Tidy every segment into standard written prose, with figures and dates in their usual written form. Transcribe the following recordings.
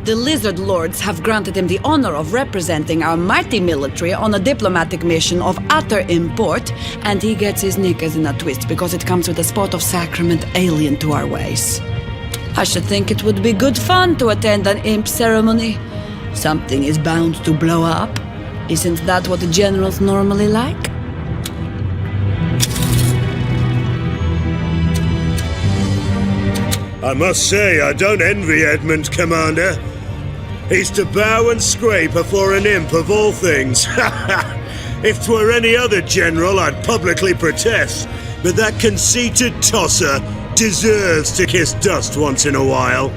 The Lizard Lords have granted him the honor of representing our mighty military on a diplomatic mission of utter import, and he gets his knickers in a twist because it comes with a spot of sacrament alien to our ways. I should think it would be good fun to attend an imp ceremony. Something is bound to blow up. Isn't that what the generals normally like? I must say, I don't envy Edmund, Commander. He's to bow and scrape afore an imp of all things. If 'twere any other general, I'd publicly protest. But that conceited tosser deserves to kiss dust once in a while.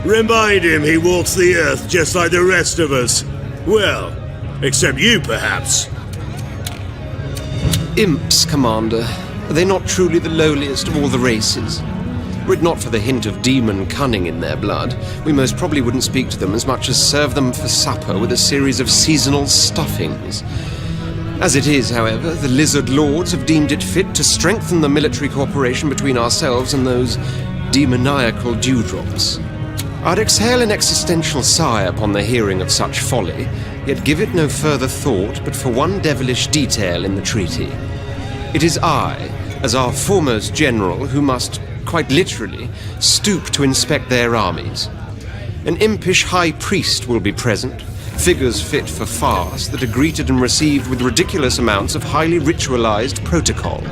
Remind him he walks the earth just like the rest of us. Well, except you, perhaps. Imps, Commander. Are they not truly the lowliest of all the races? Were it not for the hint of demon cunning in their blood, we most probably wouldn't speak to them as much as serve them for supper with a series of seasonal stuffings. As it is, however, the Lizard Lords have deemed it fit to strengthen the military cooperation between ourselves and those demoniacal dewdrops. I'd exhale an existential sigh upon the hearing of such folly, yet give it no further thought but for one devilish detail in the treaty. It is I, as our foremost general, who must, quite literally, stoop to inspect their armies. An impish high priest will be present, figures fit for farce that are greeted and received with ridiculous amounts of highly ritualized protocol.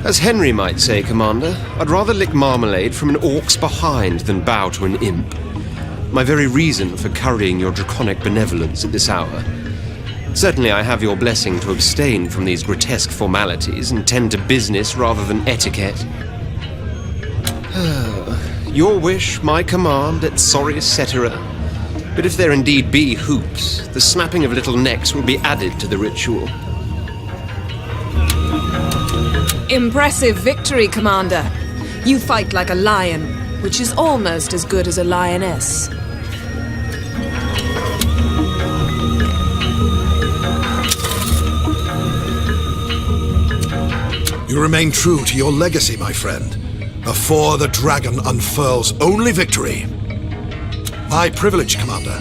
As Henry might say, Commander, I'd rather lick marmalade from an orc's behind than bow to an imp. My very reason for currying your draconic benevolence at this hour. Certainly I have your blessing to abstain from these grotesque formalities and tend to business rather than etiquette. Your wish, my command, et sorry cetera. But if there indeed be hoops, the snapping of little necks will be added to the ritual. Impressive victory, Commander. You fight like a lion, which is almost as good as a lioness. You remain true to your legacy, my friend. Before the dragon unfurls only victory. My privilege, Commander.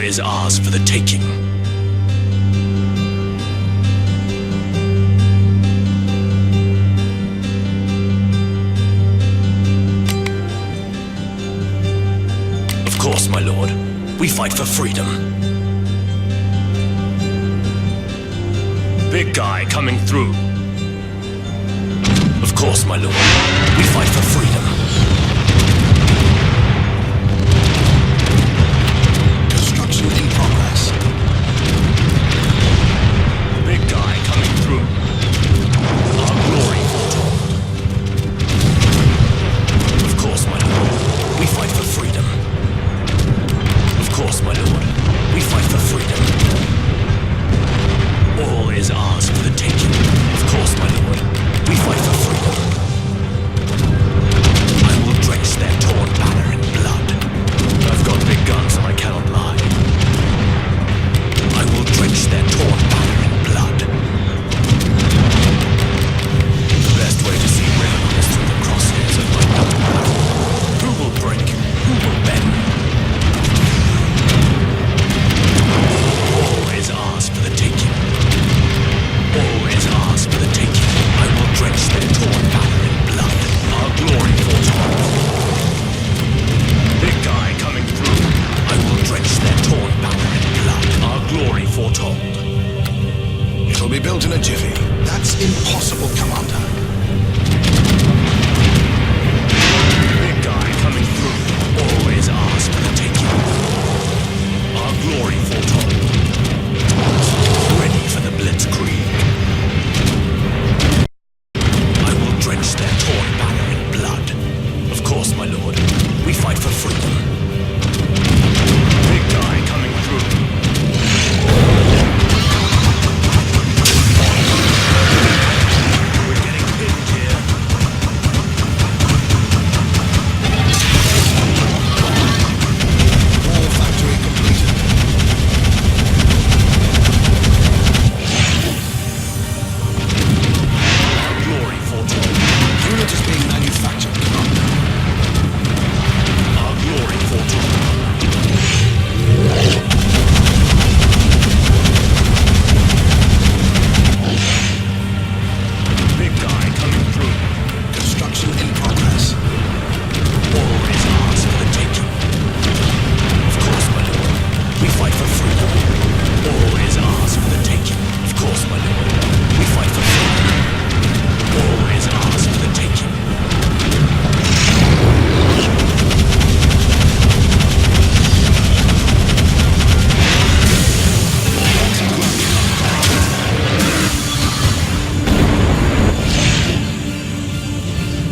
Is ours for the taking. Of course, my lord. We fight for freedom. Big guy coming through. Of course, my lord. We fight for freedom. Construction in progress. Big guy coming through. Our glory foretold. Of course, my lord. We fight for freedom. Of course, my lord. We fight for freedom. All is ours for the taking. Of course, my lord. We fight for freedom. I will drench their torn banner in blood. I've got big guns and I cannot lie. I will drench their torn banner in blood. The best way to see rhythm is through the crosshairs of my battle. Who will break? Who will bend? All is ours for the taking. All is ours for the taking. I will drench their torn banner in blood. Our glory foretold. Big guy coming through. I will drench their torn banner in blood. Our glory foretold. It'll be built in a jiffy. That's impossible, Commander. Big guy coming through. All is ours for the taking. Our glory foretold. Ready for the Blitzkrieg. I will drench their torn banner in blood. Of course, my lord. We fight for freedom. Big guy coming through. We're getting pinned here. Wall factory completed. Our glory foretold. Unit is being manufactured, Commander. Our glory foretold. Big guy coming through. Construction in progress. All is ours for the taking. Of course, my lord. We fight for freedom. All is ours for the taking. Of course, my lord. We fight for freedom. All is ours for the taking.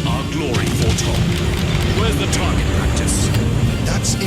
Our glory foretold. Where's the target practice? That's in.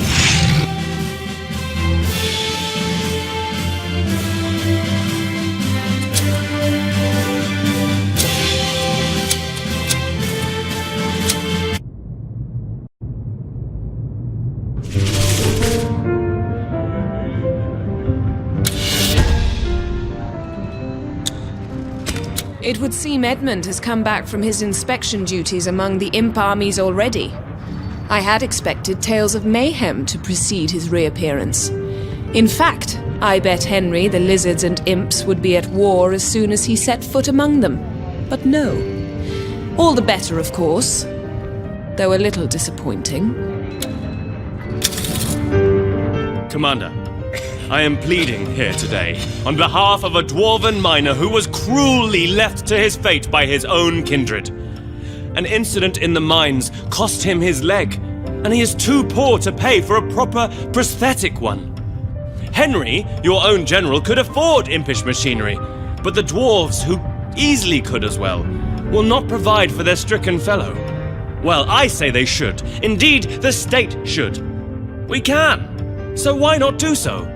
It would seem Edmund has come back from his inspection duties among the imp armies already. I had expected tales of mayhem to precede his reappearance. In fact, I bet Henry the lizards and imps would be at war as soon as he set foot among them. But no. All the better, of course, though a little disappointing. Commander, I am pleading here today on behalf of a dwarven miner who was cruelly left to his fate by his own kindred. An incident in the mines cost him his leg, and he is too poor to pay for a proper prosthetic one. Henry, your own general, could afford impish machinery, but the dwarves, who easily could as well, will not provide for their stricken fellow. Well, I say they should. Indeed, the state should. We can. So why not do so?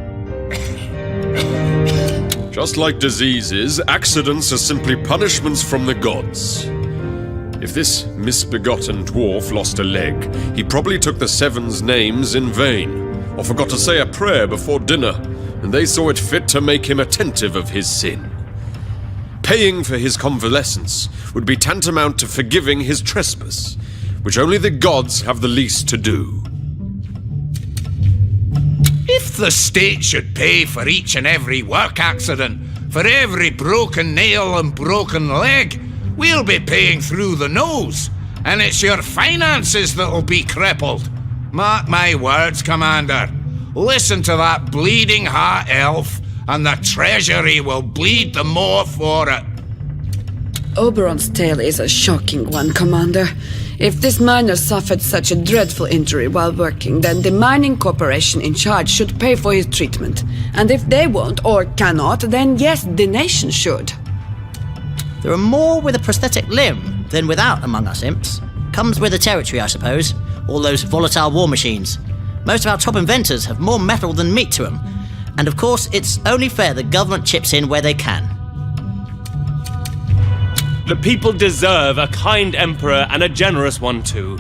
Just like diseases, accidents are simply punishments from the gods. If this misbegotten dwarf lost a leg, he probably took the Seven's names in vain, or forgot to say a prayer before dinner, and they saw it fit to make him attentive of his sin. Paying for his convalescence would be tantamount to forgiving his trespass, which only the gods have the least to do. If the state should pay for each and every work accident, for every broken nail and broken leg, we'll be paying through the nose, and it's your finances that'll be crippled. Mark my words, Commander. Listen to that bleeding heart elf, and the treasury will bleed the more for it. Oberon's tale is a shocking one, Commander. If this miner suffered such a dreadful injury while working, then the mining corporation in charge should pay for his treatment. And if they won't or cannot, then yes, the nation should. There are more with a prosthetic limb than without among us imps. Comes with the territory, I suppose. All those volatile war machines. Most of our top inventors have more metal than meat to them. And of course, it's only fair the government chips in where they can. The people deserve a kind emperor and a generous one too.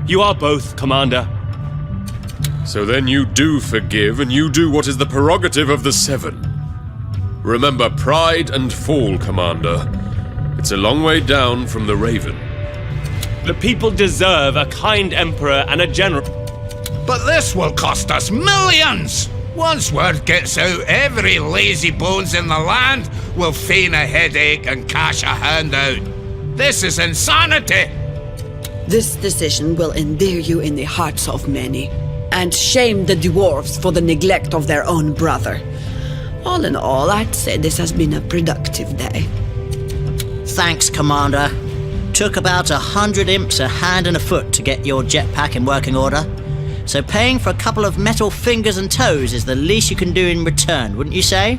You are both, Commander. So then you do forgive, and you do what is the prerogative of the Seven. Remember pride and fall, Commander. It's a long way down from the Raven. The people deserve a kind emperor and a generous... But this will cost us millions! Once word gets out, every lazy bones in the land will feign a headache and cash a handout. This is insanity! This decision will endear you in the hearts of many, and shame the dwarves for the neglect of their own brother. All in all, I'd say this has been a productive day. Thanks, Commander. Took about 100 imps a hand and a foot to get your jetpack in working order. So paying for a couple of metal fingers and toes is the least you can do in return, wouldn't you say?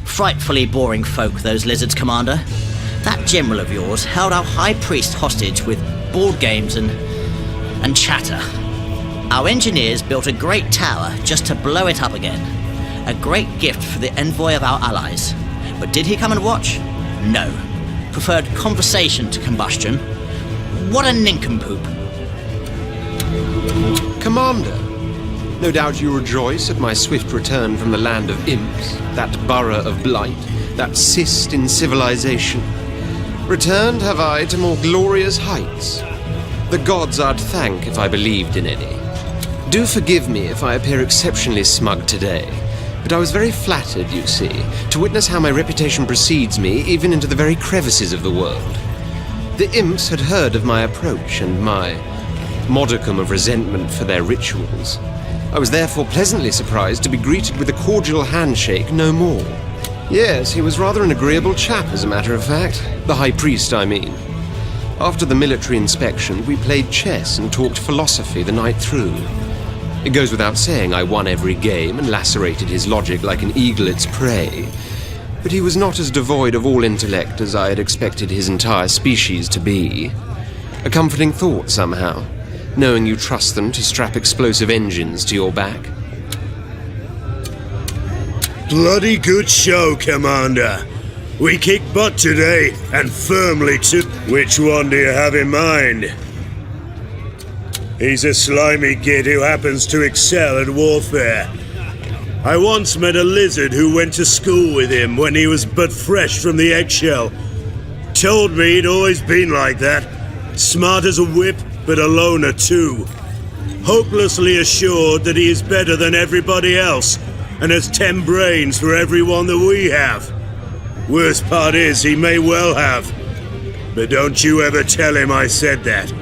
Frightfully boring folk, those lizards, Commander. That general of yours held our high priest hostage with board games and chatter. Our engineers built a great tower just to blow it up again. A great gift for the envoy of our allies. But did he come and watch? No. Preferred conversation to combustion. What a nincompoop. Commander, no doubt you rejoice at my swift return from the land of imps, that borough of blight, that cyst in civilization. Returned have I to more glorious heights. The gods I'd thank if I believed in any. Do forgive me if I appear exceptionally smug today, but I was very flattered, you see, to witness how my reputation precedes me even into the very crevices of the world. The imps had heard of my approach and my modicum of resentment for their rituals. I was therefore pleasantly surprised to be greeted with a cordial handshake no more. Yes, he was rather an agreeable chap, as a matter of fact. The High Priest, I mean. After the military inspection, we played chess and talked philosophy the night through. It goes without saying I won every game and lacerated his logic like an eagle its prey. But he was not as devoid of all intellect as I had expected his entire species to be. A comforting thought, somehow, knowing you trust them to strap explosive engines to your back. Bloody good show, Commander. We kicked butt today, and firmly too. Which one do you have in mind? He's a slimy kid who happens to excel at warfare. I once met a lizard who went to school with him when he was but fresh from the eggshell. Told me he'd always been like that. Smart as a whip, but a loner too. Hopelessly assured that he is better than everybody else, and has 10 brains for every one that we have. Worst part is, he may well have. But don't you ever tell him I said that.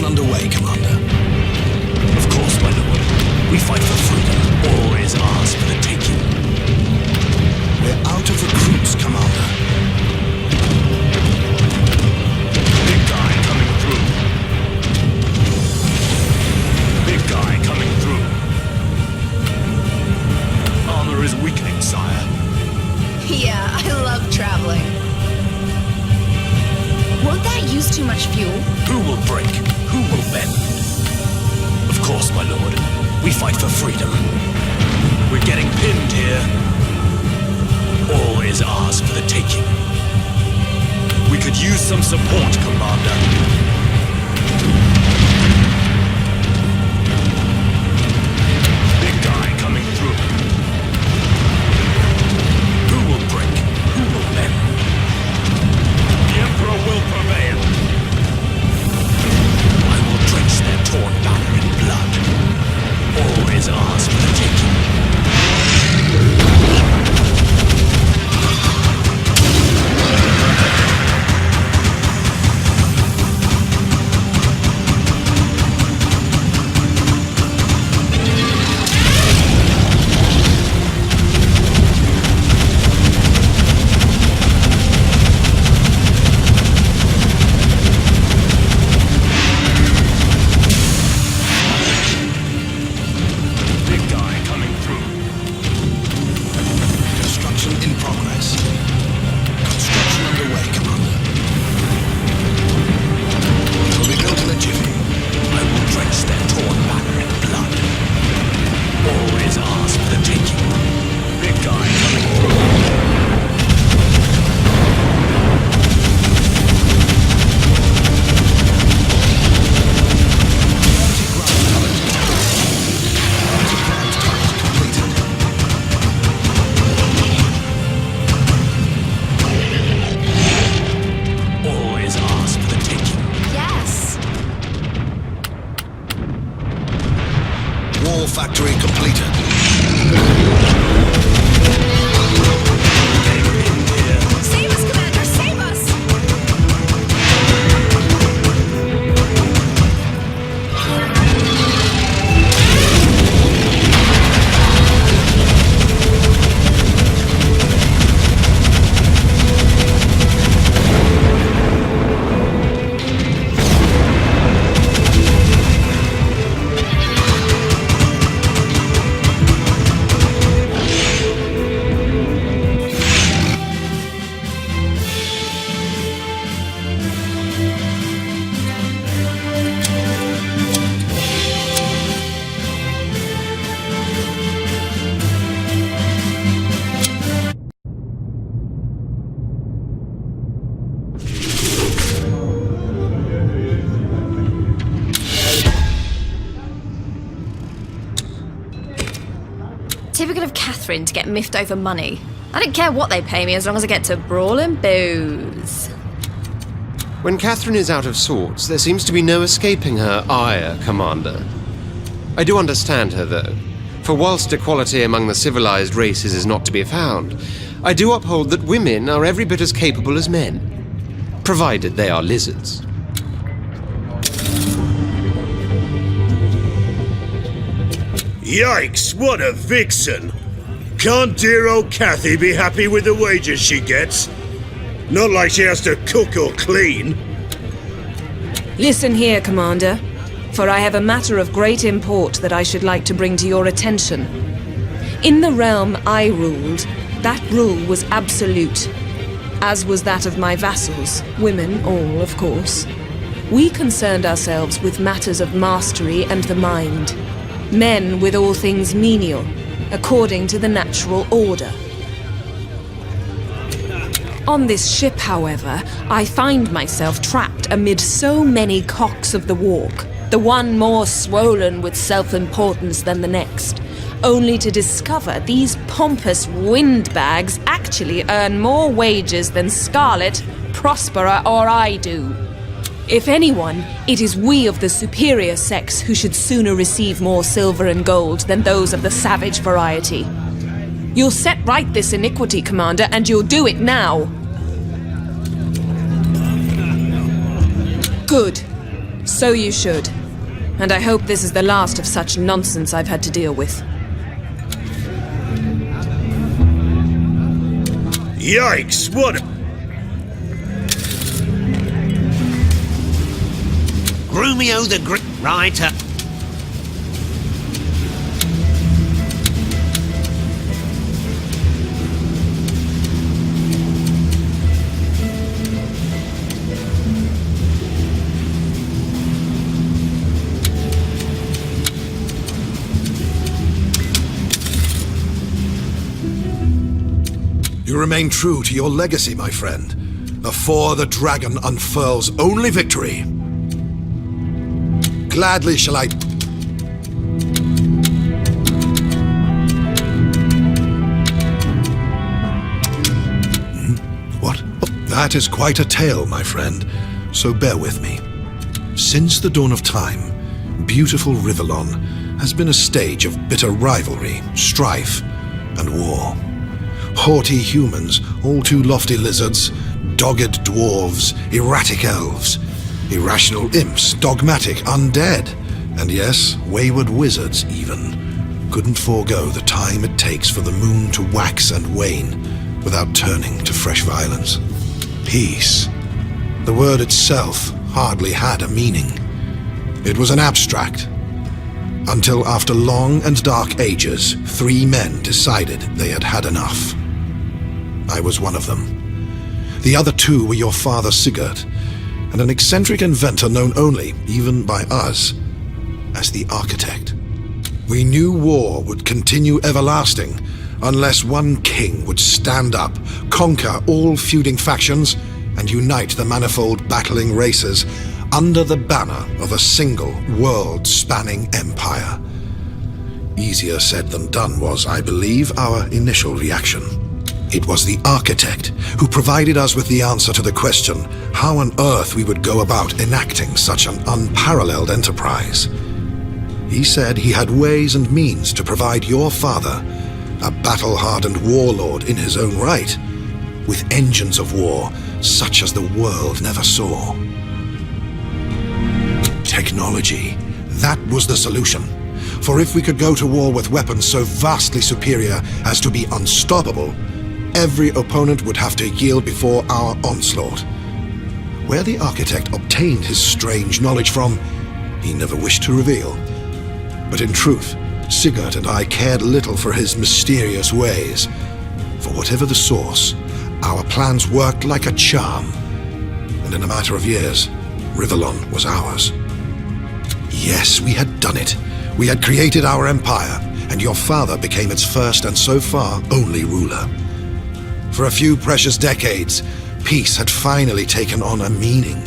underway, Commander. Of course, my lord. We fight for freedom. All is ours for the taking. We're out of recruits, Commander. Big guy coming through. Big guy coming through. Armor is weakening, sire. Yeah, I love traveling. Won't that use too much fuel? Who will break? Who will bend? Of course, my lord. We fight for freedom. We're getting pinned here. All is ours for the taking. We could use some support, Commander. Big guy coming through. Who will break? Who will bend? The Emperor will prevail. I will drench their torn banner in blood. All is ours for the taking. Factory completed. Save us, Commander! Save us! Typical of Catherine to get miffed over money. I don't care what they pay me as long as I get to brawl and booze. When Catherine is out of sorts, there seems to be no escaping her ire, Commander. I do understand her, though. For whilst equality among the civilized races is not to be found, I do uphold that women are every bit as capable as men, provided they are lizards. Yikes, what a vixen! Can't dear old Kathy be happy with the wages she gets? Not like she has to cook or clean. Listen here, Commander, for I have a matter of great import that I should like to bring to your attention. In the realm I ruled, that rule was absolute, as was that of my vassals, women all, of course. We concerned ourselves with matters of mastery and the mind. Men with all things menial, according to the natural order. On this ship, however, I find myself trapped amid so many cocks of the walk, the one more swollen with self-importance than the next, only to discover these pompous windbags actually earn more wages than Scarlet, Prospera, or I do. If anyone, it is we of the superior sex who should sooner receive more silver and gold than those of the savage variety. You'll set right this iniquity, Commander, and you'll do it now. Good. So you should. And I hope this is the last of such nonsense I've had to deal with. Yikes, what a... Grumio the writer. You remain true to your legacy, my friend. Before the dragon unfurls only victory. Gladly shall I... What? That is quite a tale, my friend, so bear with me. Since the dawn of time, beautiful Rivellon has been a stage of bitter rivalry, strife, and war. Haughty humans, all too lofty lizards, dogged dwarves, erratic elves, irrational imps, dogmatic undead, and yes, wayward wizards even, couldn't forego the time it takes for the moon to wax and wane without turning to fresh violence. Peace. The word itself hardly had a meaning. It was an abstract. Until after long and dark ages, 3 men decided they had had enough. I was one of them. The other 2 were your father Sigurd, and an eccentric inventor known only, even by us, as the Architect. We knew war would continue everlasting unless one king would stand up, conquer all feuding factions, and unite the manifold battling races under the banner of a single world-spanning empire. Easier said than done was, I believe, our initial reaction. It was the Architect who provided us with the answer to the question how on earth we would go about enacting such an unparalleled enterprise. He said he had ways and means to provide your father, a battle-hardened warlord in his own right, with engines of war such as the world never saw. Technology. That was the solution. For if we could go to war with weapons so vastly superior as to be unstoppable, every opponent would have to yield before our onslaught. Where the Architect obtained his strange knowledge from, he never wished to reveal. But in truth, Sigurd and I cared little for his mysterious ways. For whatever the source, our plans worked like a charm. And in a matter of years, Rivellon was ours. Yes, we had done it. We had created our empire, and your father became its first and so far only ruler. For a few precious decades, peace had finally taken on a meaning.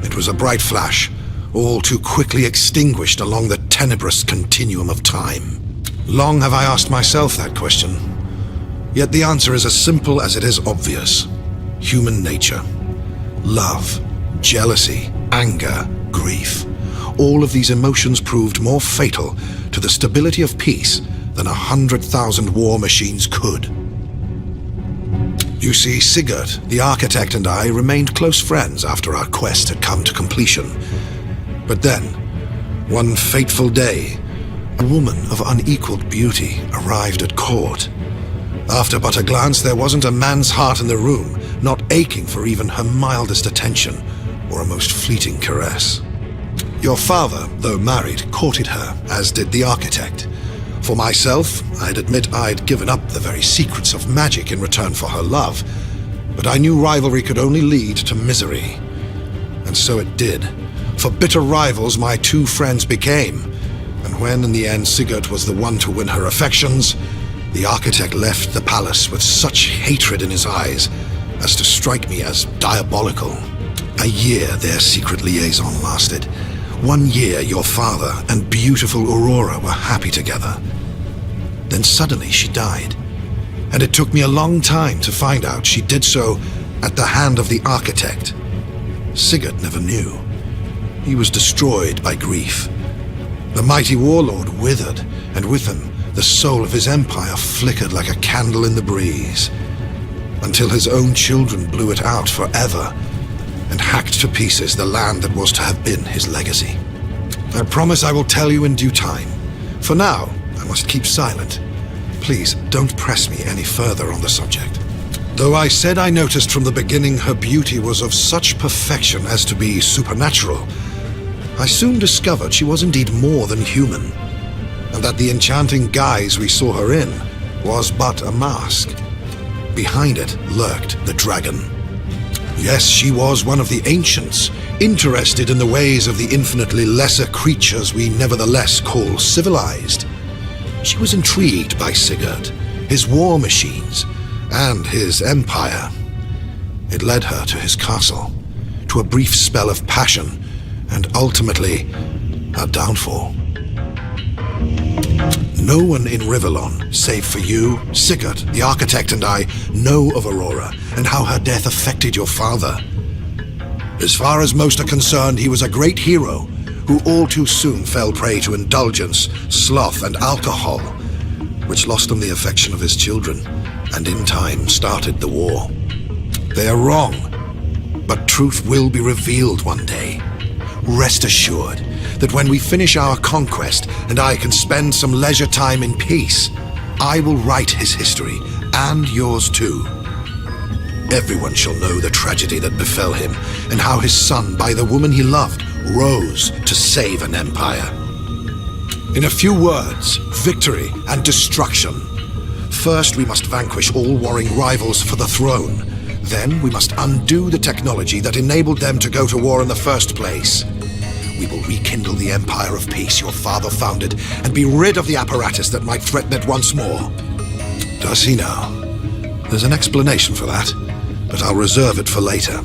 It was a bright flash, all too quickly extinguished along the tenebrous continuum of time. Long have I asked myself that question, yet the answer is as simple as it is obvious. Human nature. Love, jealousy, anger, grief. All of these emotions proved more fatal to the stability of peace than 100,000 war machines could. You see, Sigurd, the Architect, and I remained close friends after our quest had come to completion. But then, one fateful day, a woman of unequaled beauty arrived at court. After but a glance, there wasn't a man's heart in the room not aching for even her mildest attention or a most fleeting caress. Your father, though married, courted her, as did the Architect. For myself, I'd admit I'd given up the very secrets of magic in return for her love, but I knew rivalry could only lead to misery. And so it did. For bitter rivals my 2 friends became, and when in the end Sigurd was the one to win her affections, the Architect left the palace with such hatred in his eyes as to strike me as diabolical. A year their secret liaison lasted. 1 year your father and beautiful Aurora were happy together. Then suddenly she died, and it took me a long time to find out she did so at the hand of the Architect. Sigurd never knew. He was destroyed by grief. The mighty warlord withered, and with him the soul of his empire flickered like a candle in the breeze, until his own children blew it out forever, and hacked to pieces the land that was to have been his legacy. I promise I will tell you in due time. For now, I must keep silent. Please, don't press me any further on the subject. Though I said I noticed from the beginning her beauty was of such perfection as to be supernatural, I soon discovered she was indeed more than human, and that the enchanting guise we saw her in was but a mask. Behind it lurked the dragon. Yes, she was one of the ancients, interested in the ways of the infinitely lesser creatures we nevertheless call civilized. She was intrigued by Sigurd, his war machines, and his empire. It led her to his castle, to a brief spell of passion, and ultimately, her downfall. No one in Rivellon, save for you, Sigurd, the architect, and I, know of Aurora and how her death affected your father. As far as most are concerned, he was a great hero who all too soon fell prey to indulgence, sloth, and alcohol, which lost him the affection of his children, and in time started the war. They are wrong, but truth will be revealed one day. Rest assured that when we finish our conquest and I can spend some leisure time in peace, I will write his history, and yours too. Everyone shall know the tragedy that befell him, and how his son, by the woman he loved, rose to save an empire. In a few words, victory and destruction. First, we must vanquish all warring rivals for the throne. Then, we must undo the technology that enabled them to go to war in the first place. We will rekindle the Empire of Peace your father founded, and be rid of the apparatus that might threaten it once more. Does he now? There's an explanation for that, but I'll reserve it for later.